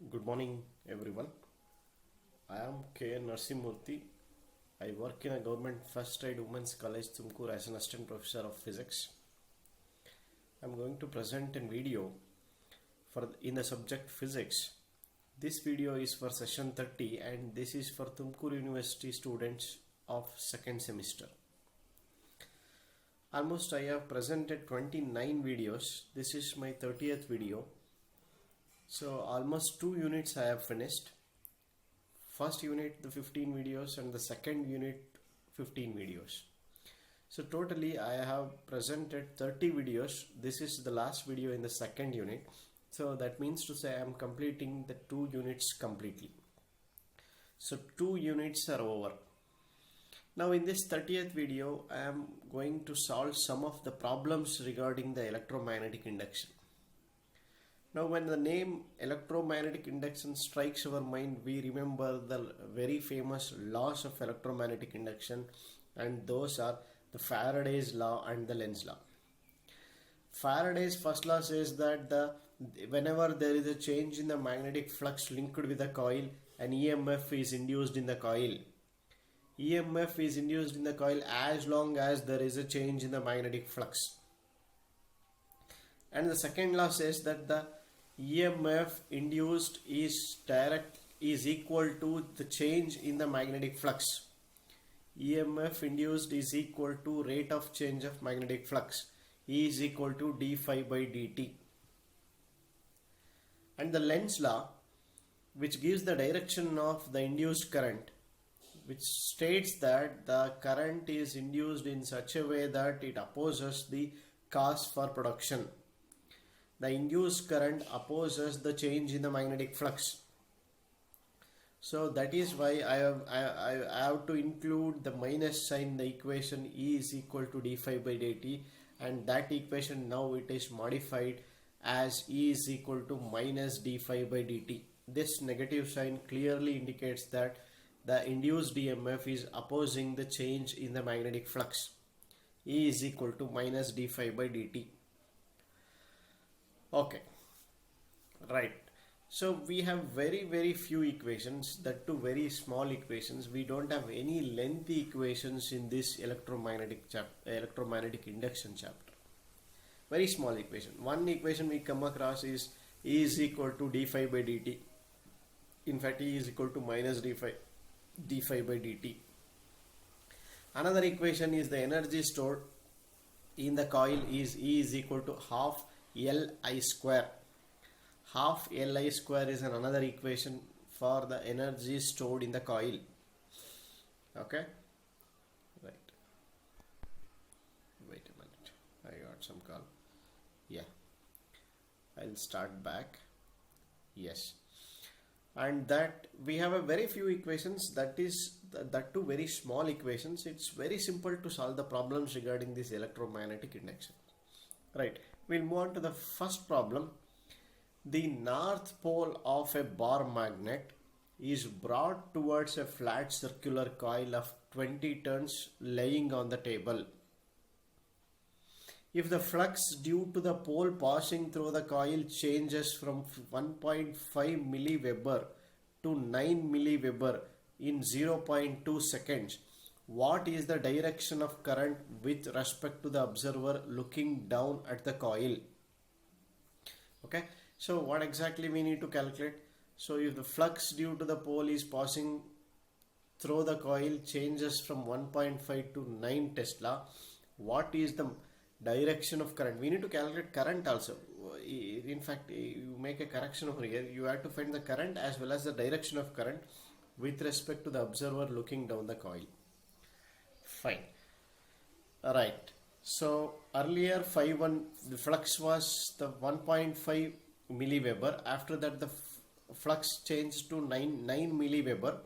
Good morning, everyone. I am K. Narsimurthy. I work in a government first aid women's college, Tumkur, as an assistant professor of physics. I am going to present a video in the subject physics. This video is for session 30 and this is for Tumkur University students of second semester. Almost I have presented 29 videos. This is my 30th video. So almost 2 units I have finished. First unit the 15 videos and the second unit 15 videos. So totally I have presented 30 videos. This is the last video in the second unit. So that means to say I am completing the 2 units completely. So 2 units are over. Now in this 30th video I am going to solve some of the problems regarding the electromagnetic induction. Now when the name electromagnetic induction strikes our mind, we remember the very famous laws of electromagnetic induction, and those are the Faraday's law and the Lenz law. Faraday's first law says that whenever there is a change in the magnetic flux linked with a coil, an EMF is induced in the coil. EMF is induced in the coil as long as there is a change in the magnetic flux. And the second law says that the EMF induced is equal to the change in the magnetic flux. EMF induced is equal to rate of change of magnetic flux. E is equal to d phi by dt. And the Lenz law, which gives the direction of the induced current, which states that the current is induced in such a way that it opposes the cause for production. The induced current opposes the change in the magnetic flux. So that is why I have to include the minus sign in the equation. E is equal to d phi by dt, and that equation now it is modified as E is equal to minus d phi by dt. This negative sign clearly indicates that the induced EMF is opposing the change in the magnetic flux. E is equal to minus d phi by dt. Okay, right. So we have very few equations, that too very small equations. We don't have any lengthy equations in this electromagnetic induction chapter. Very small equation. One equation we come across is E is equal to d phi by dt. In fact, E is equal to minus d phi by dt. Another equation is the energy stored in the coil is E is equal to half Li square. Half Li square is another equation for the energy stored in the coil. Okay, right. Wait a minute, I got some call. Yeah, I'll start back. Yes, and that we have a very few equations, that too very small equations. It's very simple to solve the problems regarding this electromagnetic induction. Right, we'll move on to the first problem. The north pole of a bar magnet is brought towards a flat circular coil of 20 turns laying on the table. If the flux due to the pole passing through the coil changes from 1.5 milliweber to 9 milliweber in 0.2 seconds, what is the direction of current with respect to the observer looking down at the coil? Okay, so what exactly we need to calculate? So if the flux due to the pole is passing through the coil changes from 1.5 to 9 Tesla, what is the direction of current? We need to calculate current also. In fact, you make a correction over here. You have to find the current as well as the direction of current with respect to the observer looking down the coil. Fine. Alright. So earlier the flux was the 1.5 milliweber. After that the flux changed to 9 milliweber.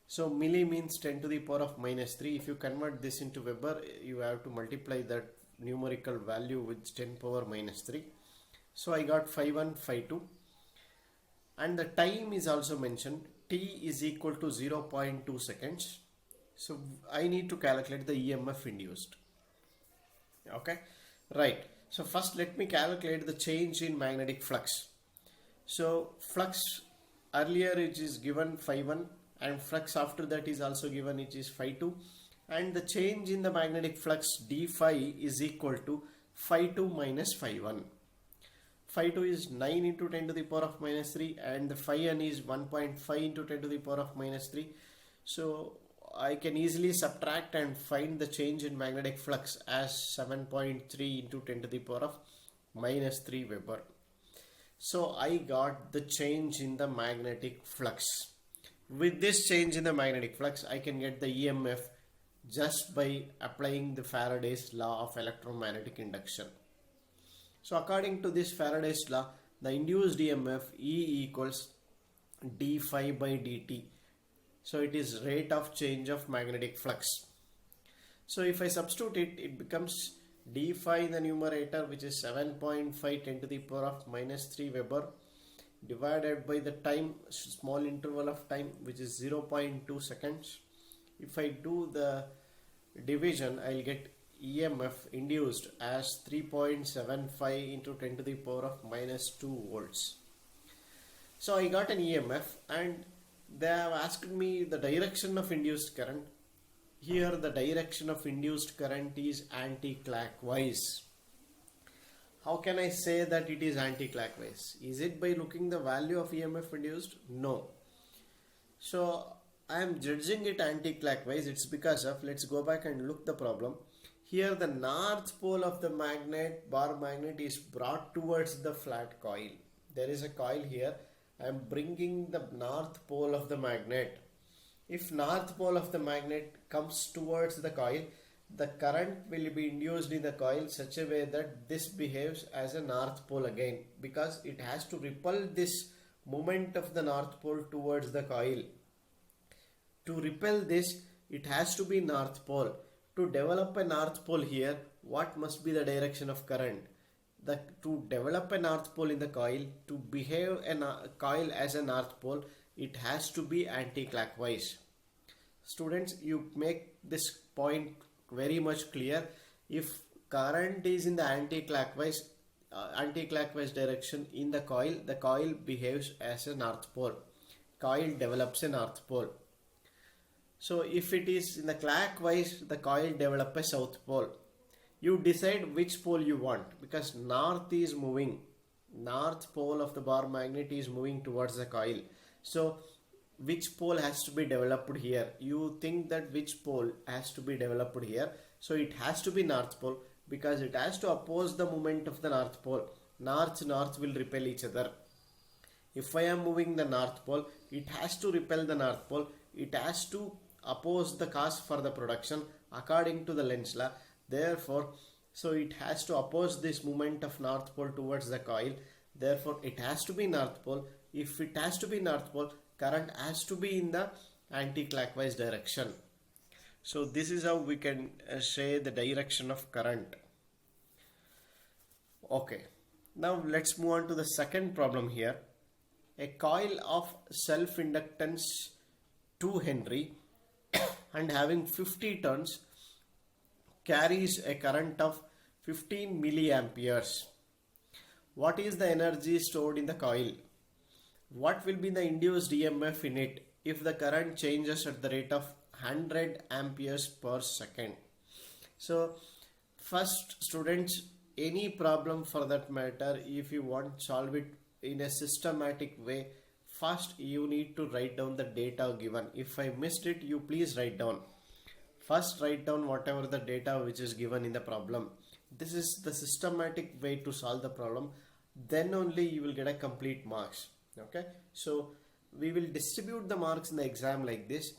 So milli means 10 to the power of minus 3. If you convert this into Weber, you have to multiply that numerical value with 10 power minus 3. So I got phi 1, phi 2. And the time is also mentioned. T is equal to 0.2 seconds. So I need to calculate the EMF induced. Okay, right. So first let me calculate the change in magnetic flux. So flux earlier it is given phi 1, and flux after that is also given, it is phi 2, and the change in the magnetic flux d phi is equal to phi 2 minus phi 1. Phi 2 is 9 into 10 to the power of minus 3, and the phi n is 1.5 into 10 to the power of minus 3. So I can easily subtract and find the change in magnetic flux as 7.3 into 10 to the power of minus 3 Weber. So I got the change in the magnetic flux. With this change in the magnetic flux, I can get the EMF just by applying the Faraday's law of electromagnetic induction. So according to this Faraday's law, the induced EMF E equals d phi by dt. So it is rate of change of magnetic flux. So if I substitute it, it becomes d phi in the numerator, which is 7.5 10 to the power of minus 3 Weber, divided by the time, small interval of time, which is 0.2 seconds. If I do the division, I'll get EMF induced as 3.75 into 10 to the power of minus 2 volts. So I got an EMF, and they have asked me the direction of induced current. Here the direction of induced current is anti-clockwise. How can I say that it is anti-clockwise? Is it by looking the value of EMF induced? No. So I am judging it anti-clockwise. It's because of, let's go back and look the problem. Here the north pole of the magnet, bar magnet, is brought towards the flat coil. There is a coil here. I am bringing the north pole of the magnet. If north pole of the magnet comes towards the coil, the current will be induced in the coil such a way that this behaves as a north pole again, because it has to repel this movement of the north pole towards the coil. To repel this, it has to be north pole. To develop a north pole here, what must be the direction of current? To develop a north pole in the coil, to behave a coil as a north pole, it has to be anti-clockwise. Students, you make this point very much clear. If current is in the anti-clockwise direction in the coil behaves as a north pole. Coil develops a north pole. So if it is in the clockwise, the coil develops a south pole. You decide which pole you want, because north is moving. North pole of the bar magnet is moving towards the coil. So which pole has to be developed here? You think that which pole has to be developed here? So it has to be north pole, because it has to oppose the movement of the north pole. North will repel each other. If I am moving the north pole, it has to repel the north pole. It has to oppose the cause for the production according to the Lenz law. Therefore, so it has to oppose this movement of north pole towards the coil. Therefore, it has to be north pole. If it has to be north pole, current has to be in the anti-clockwise direction. So this is how we can say the direction of current. Okay, now let's move on to the second problem here. A coil of self-inductance 2 Henry and having 50 turns carries a current of 15 milliamperes. What is the energy stored in the coil? What will be the induced EMF in it if the current changes at the rate of 100 amperes per second? So first, students, any problem for that matter, if you want to solve it in a systematic way, first you need to write down the data given. If I missed it, you please write down. First write down whatever the data which is given in the problem. This is the systematic way to solve the problem. Then only you will get a complete marks. Okay, so we will distribute the marks in the exam like this.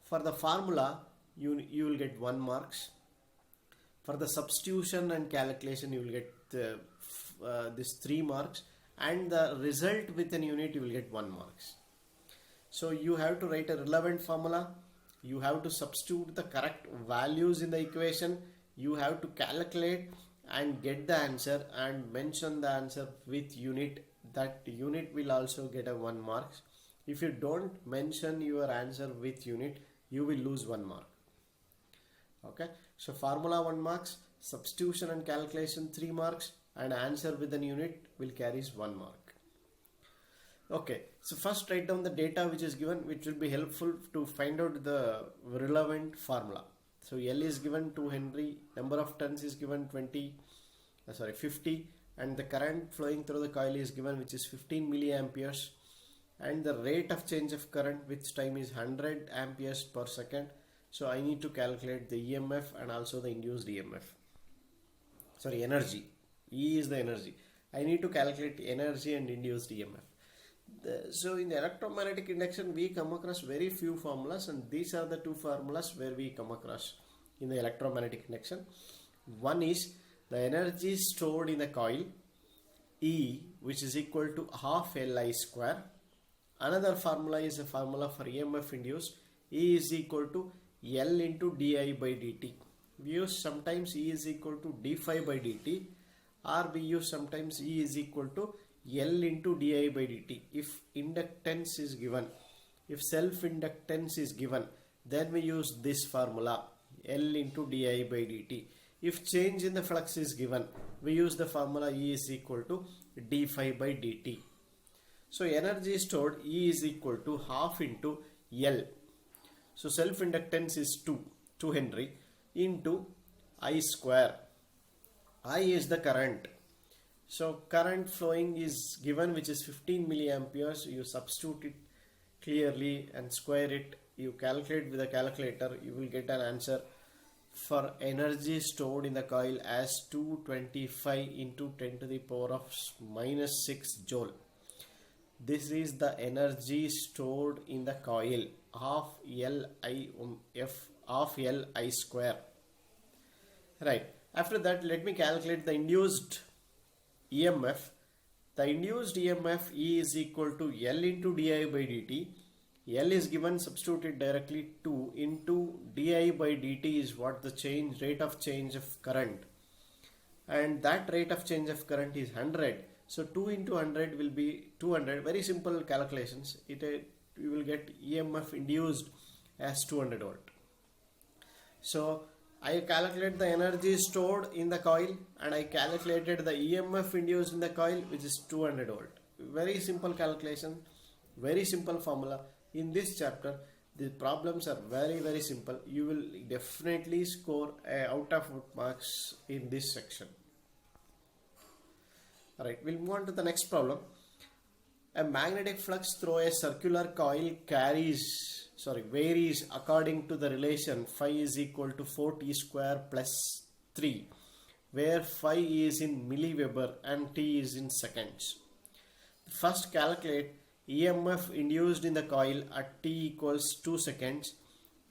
For the formula, you will get 1 marks. For the substitution and calculation, you will get this 3 marks, and the result with an unit you will get 1 marks. So you have to write a relevant formula. You have to substitute the correct values in the equation. You have to calculate and get the answer and mention the answer with unit. That unit will also get a 1 marks. If you don't mention your answer with unit, you will lose 1 mark. Okay, so formula 1 marks, substitution and calculation 3 marks, and answer with an unit will carries 1 mark. Okay, so first write down the data which is given, which will be helpful to find out the relevant formula. So L is given 2 Henry, number of turns is given 50, and the current flowing through the coil is given, which is 15 milliamperes, and the rate of change of current which time is 100 amperes per second. So I need to calculate the EMF and also the induced EMF. Sorry, energy. E is the energy. I need to calculate energy and induced EMF. So in the electromagnetic induction we come across very few formulas, and these are the two formulas where we come across in the electromagnetic induction. One is the energy stored in the coil, E, which is equal to half Li square. Another formula is a formula for EMF induced, E is equal to L into di by dt. We use sometimes E is equal to d phi by dt, or we use sometimes E is equal to L into di by dt. If inductance is given, if self-inductance is given, then we use this formula, L into di by dt. If change in the flux is given, we use the formula E is equal to d phi by dt. So energy stored, E is equal to half into L. So self-inductance is 2 Henry into I square. I is the current. So current flowing is given, which is 15 milliamperes. You substitute it clearly and square it. You calculate with a calculator. You will get an answer for energy stored in the coil as 225 into 10 to the power of minus 6 joule. This is the energy stored in the coil, half Li square. Right. After that, let me calculate the induced EMF. The induced EMF E is equal to L into di by dt. L is given, substituted directly, 2 into di by dt is what the rate of change of current, and that rate of change of current is 100. So 2 into 100 will be 200. Very simple calculations. You will get EMF induced as 200 volt. So I calculate the energy stored in the coil, and I calculated the EMF induced in the coil, which is 200 volt. Very simple calculation, very simple formula. In this chapter, the problems are very, very simple. You will definitely score out of marks in this section. Alright, we'll move on to the next problem. A magnetic flux through a circular coil varies according to the relation phi is equal to 4t square plus 3, where phi is in milliweber and t is in seconds. First, calculate EMF induced in the coil at t equals 2 seconds,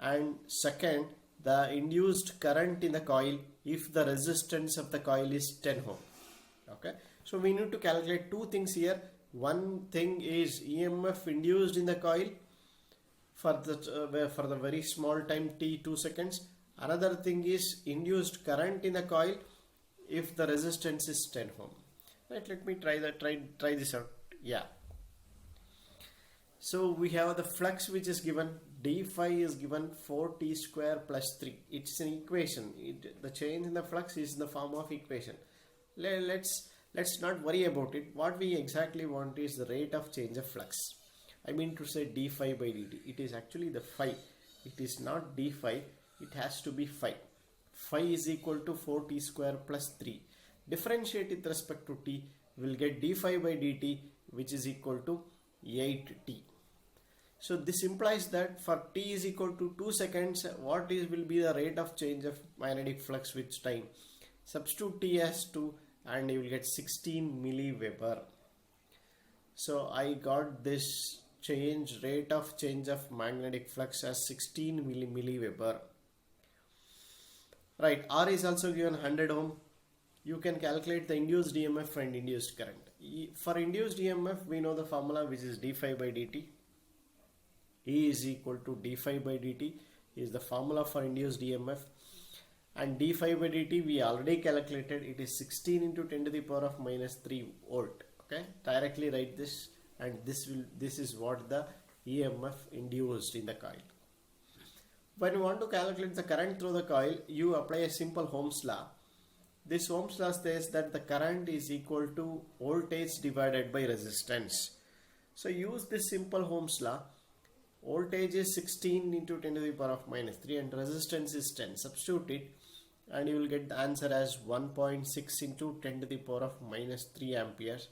and second, the induced current in the coil if the resistance of the coil is 10 ohm. Okay, so we need to calculate two things here. One thing is EMF induced in the coil for the very small time t, 2 seconds. Another thing is induced current in the coil if the resistance is 10 ohm. Right, let me try this out. Yeah. So we have the flux which is given, d phi is given 4t square plus 3. It's an equation. The change in the flux is in the form of equation. Let's not worry about it. What we exactly want is the rate of change of flux. I mean to say d phi by dt. It is actually the phi. It is not d phi. It has to be phi. Phi is equal to 4t square plus 3. Differentiate with respect to t. We will get d phi by dt, which is equal to 8t. So this implies that for t is equal to 2 seconds, will be the rate of change of magnetic flux with time. Substitute t as 2 and you will get 16 milliweber. So I got this rate of change of magnetic flux as 16 milliweber. Right, R is also given 100 ohm. You can calculate the induced EMF and induced current. For induced EMF, we know the formula, which is d phi by dt. E is equal to d phi by dt is the formula for induced EMF. And d phi by dt we already calculated. It is 16 into 10 to the power of minus 3 volt. Okay, directly write this, and this is what the EMF induced in the coil. When you want to calculate the current through the coil, you apply a simple Ohm's law. This Ohm's law says that the current is equal to voltage divided by resistance. So use this simple Ohm's law. Voltage is 16 into 10 to the power of minus 3 and resistance is 10. Substitute it and you will get the answer as 1.6 into 10 to the power of minus 3 amperes.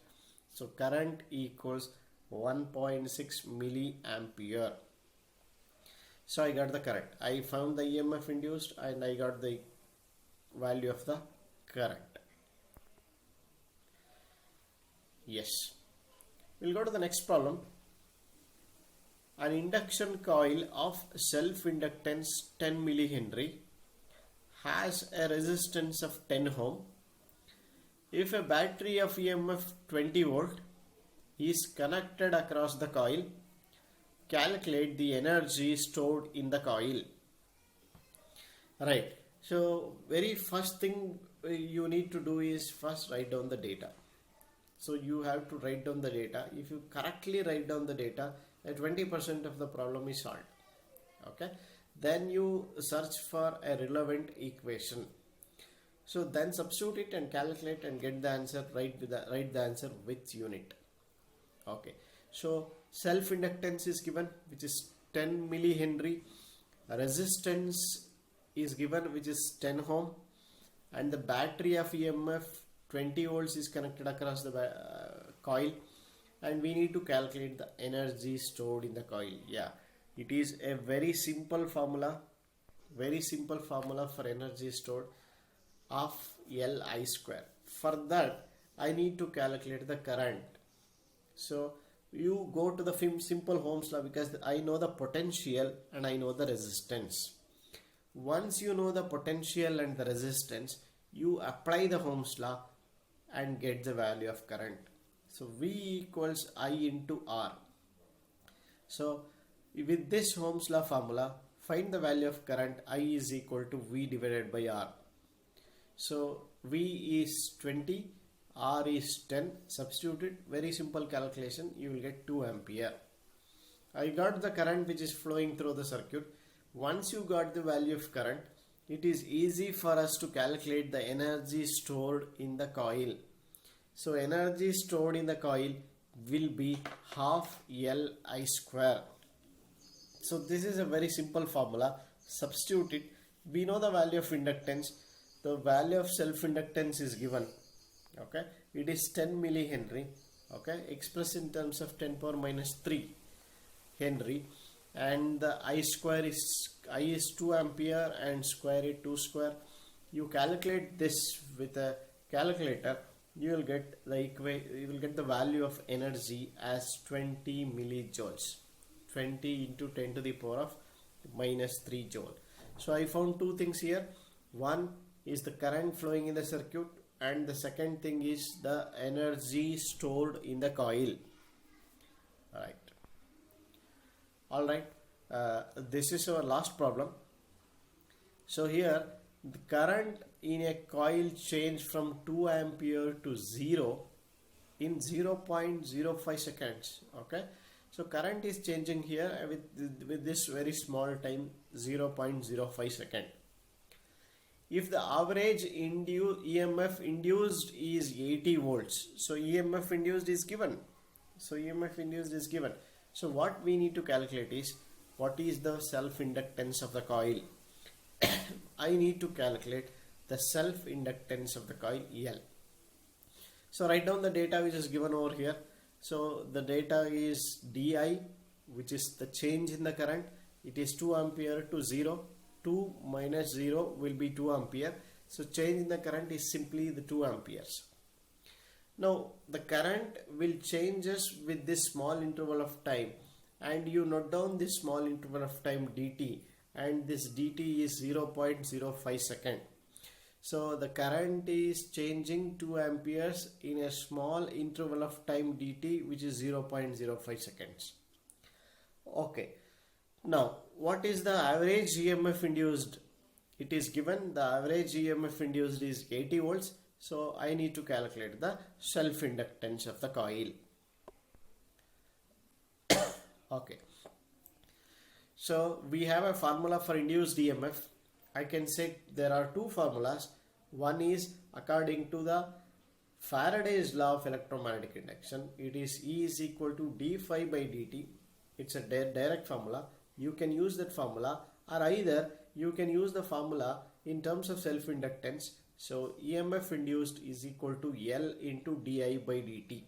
So current equals 1.6 milliampere. So I got the current. I found the EMF induced and I got the value of the current. Yes. We'll go to the next problem. An induction coil of self-inductance 10 millihenry has a resistance of 10 ohm. If a battery of EMF 20 volt is connected across the coil, calculate the energy stored in the coil. Right. So very first thing you need to do is first write down the data. So you have to write down the data. If you correctly write down the data, 20% of the problem is solved. Okay. Then you search for a relevant equation. So then substitute it and calculate and get the answer. Write the answer with unit. Okay. So self-inductance is given, which is 10 millihenry. Resistance is given, which is 10 ohm, and the battery of EMF 20 volts is connected across the coil, and we need to calculate the energy stored in the coil. Yeah, it is a very simple formula for energy stored of Li square. For that I need to calculate the current. So you go to the simple Ohm's law, because I know the potential and I know the resistance. Once you know the potential and the resistance, you apply the Ohm's law and get the value of current. So V equals I into R. So with this Ohm's law formula, find the value of current. I is equal to V divided by R. So V is 20, R is 10. Substitute it. Very simple calculation. You will get 2 ampere. I got the current which is flowing through the circuit. Once you got the value of current, it is easy for us to calculate the energy stored in the coil. So energy stored in the coil will be half Li square. So this is a very simple formula. Substitute it. We know the value of inductance. The value of self-inductance is given. Okay, it is 10 millihenry. Okay, expressed in terms of 10 power minus 3 Henry, and the I is 2 ampere and square it 2 square. You calculate this with a calculator. You will get the value of energy as 20 millijoules. 20 into 10 to the power of minus 3 joule. So I found two things here. One is the current flowing in the circuit, and the second thing is the energy stored in the coil. Alright, this is our last problem. So here the current in a coil changed from 2 ampere to 0 in 0.05 seconds. Okay, so current is changing here with this very small time, 0.05 second. If the average EMF induced is 80 volts, so EMF induced is given. So what we need to calculate is, what is the self-inductance of the coil? I need to calculate the self-inductance of the coil L. So write down the data which is given over here. So the data is Di, which is the change in the current. It is 2 ampere to 0. 2 minus 0 will be 2 ampere. So change in the current is simply the 2 amperes. Now the current will changes with this small interval of time, and you note down this small interval of time dt, and this dt is 0.05 second. So the current is changing 2 amperes in a small interval of time dt, which is 0.05 seconds. Okay. Now, what is the average EMF induced? It is given the average EMF induced is 80 volts. So I need to calculate the self-inductance of the coil. Okay. So we have a formula for induced EMF. I can say there are two formulas. One is according to the Faraday's law of electromagnetic induction, it is E is equal to d phi by dt. It's a direct formula. You can use that formula, or either you can use the formula in terms of self-inductance. So EMF induced is equal to L into di by dt.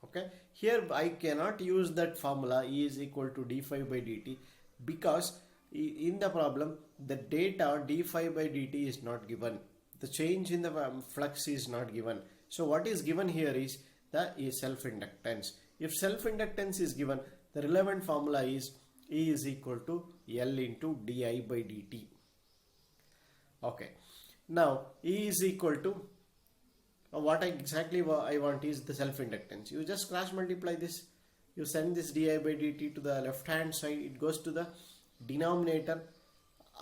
Okay, here I cannot use that formula E is equal to d phi by dt, because in the problem the data d phi by dt is not given. The change in the flux is not given. So what is given here is the self-inductance. If self-inductance is given, the relevant formula is E is equal to L into di by dt. Okay, now E is equal to what exactly I want is the self-inductance. You just cross multiply this. You send this di by dt to the left hand side. It goes to the denominator,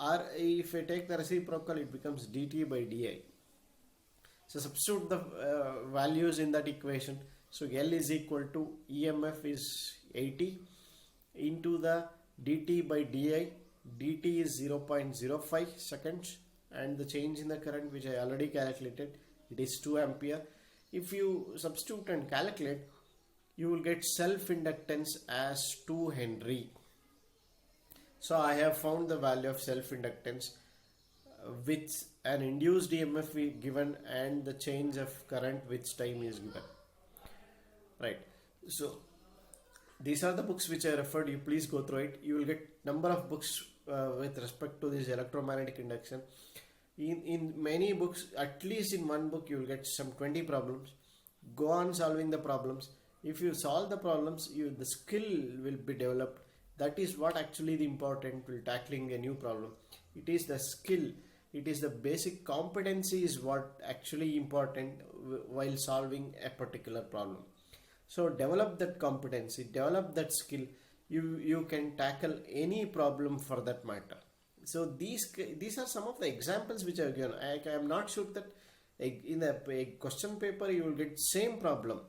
or if I take the reciprocal, it becomes dt by di. So substitute the values in that equation. So L is equal to EMF is 80 into the dt by di. dt is 0.05 seconds, and the change in the current, which I already calculated, it is 2 ampere. If you substitute and calculate, you will get self-inductance as 2 Henry. So I have found the value of self-inductance with an induced EMF given and the change of current which time is given. Right. So these are the books which I referred. You please go through it. You will get number of books with respect to this electromagnetic induction. In many books, at least in one book, you will get some 20 problems. Go on solving the problems. If you solve the problems, the skill will be developed. That is what actually the important will tackling a new problem. It is the skill. It is the basic competency is what actually important while solving a particular problem. So develop that competency, develop that skill. You can tackle any problem for that matter. So these are some of the examples which are given. I am not sure that in a question paper you will get same problem.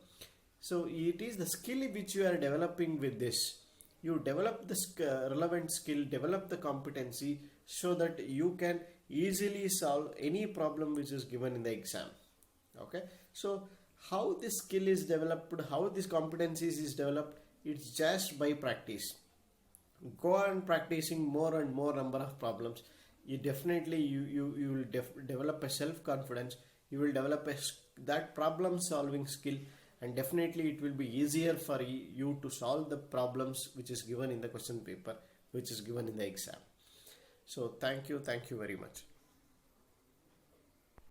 So it is the skill which you are developing with this. You develop the relevant skill, develop the competency, so that you can easily solve any problem which is given in the exam. Okay. So how this skill is developed, how this competencies is developed, it's just by practice. Go on practicing more and more number of problems. You definitely you will develop a self-confidence. You will develop that problem solving skill, and definitely it will be easier for you to solve the problems which is given in the question paper, which is given in the exam. So thank you very much.